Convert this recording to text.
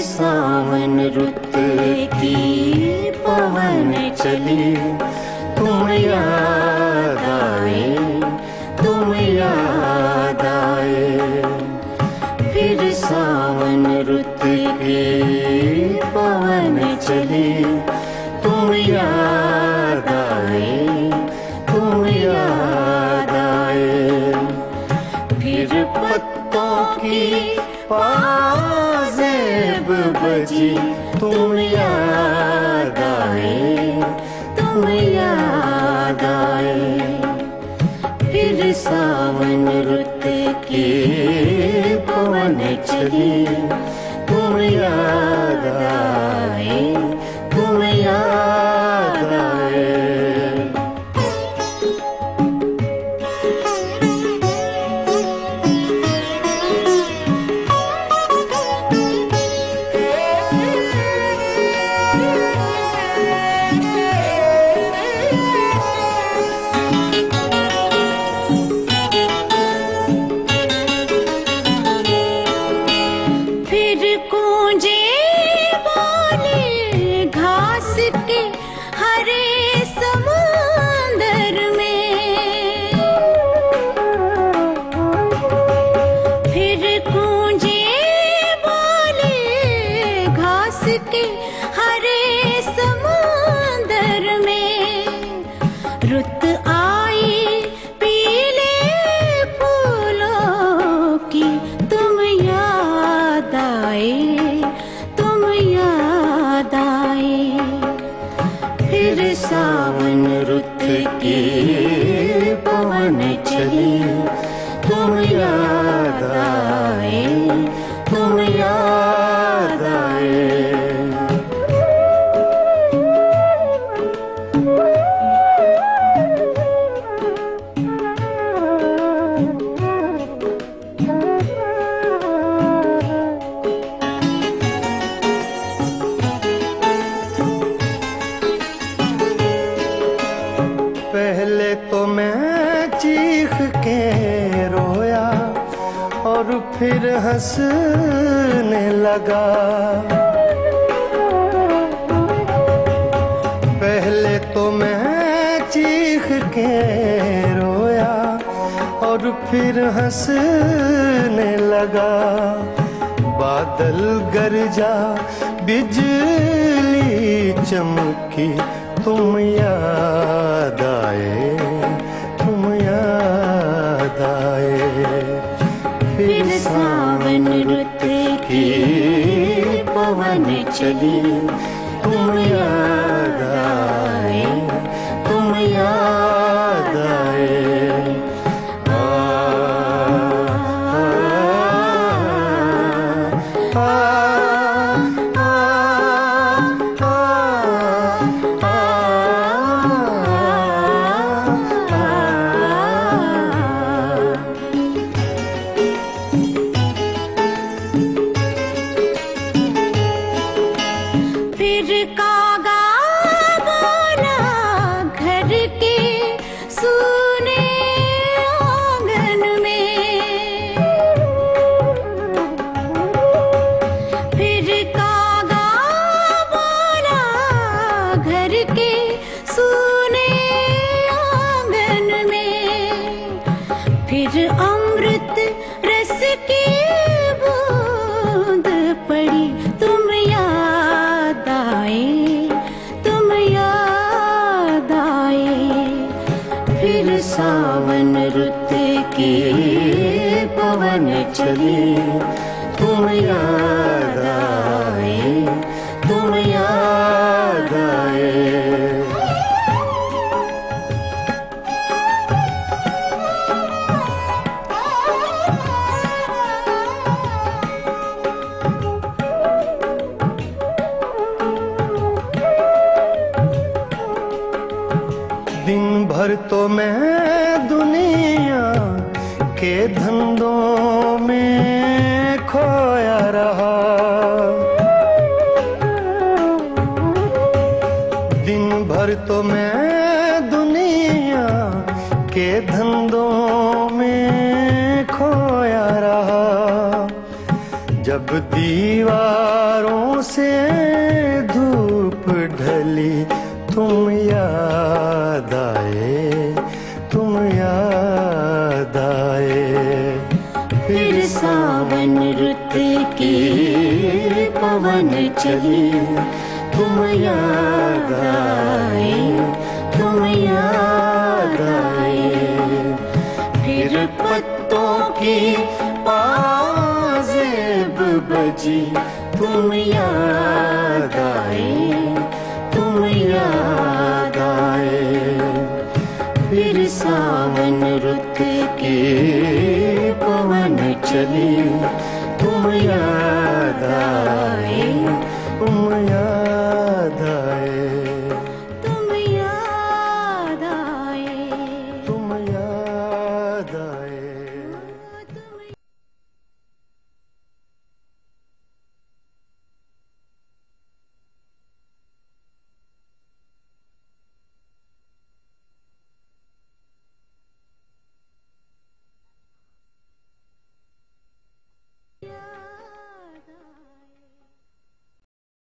सावन रुत की पवन चली, तुम याद आए, तुम याद आए। फिर सावन रुत की पवन चली, तुम याद आए, तुम याद आए। फिर पत्तों की पाजेब बजी, तुम याद आए, तुम याद आए। फिर सावन रुत की पवन चली, तुम याद आए, तुम याद आए। रुत आई पीले फूलों की, तुम याद आए, तुम याद आए। फिर सावन रुत की पवन चली, तुम याद आए, तुम याद आए। पहले तो मैं चीख के रोया और फिर हंसने लगा। पहले तो मैं चीख के रोया और फिर हंसने लगा। बादल गरजा बिजली चमकी, तुम याद आए, तुम याद आए। फिर सावन रुत की पवन चली, तुम याद आए, तुम याद आए। फिर कागा बोला घर के सूने आंगन में। फिर कागा बोला घर के सूने आंगन में। फिर अमृत रस की बूंद पड़ी, तुम याद आए, तुम याद आए। फिर सावन रुत की पवन चली, तुम याद आए, तुम याद आए। दिन भर तो मैं दुनिया के धंधों में खोया रहा। दिन भर तो मैं दुनिया के धंधों में खोया रहा। जब दीवारों से धूप ढली, तुम याद आए, तुम याद आए। फिर सावन रुत की पवन चली, तुम याद आए, तुम याद आए। फिर पत्तों की पाजेब बजी, तुम याद आए, तुम याद आए। फिर सावन रुत की पवन चली, तुम याद आए, तुम याद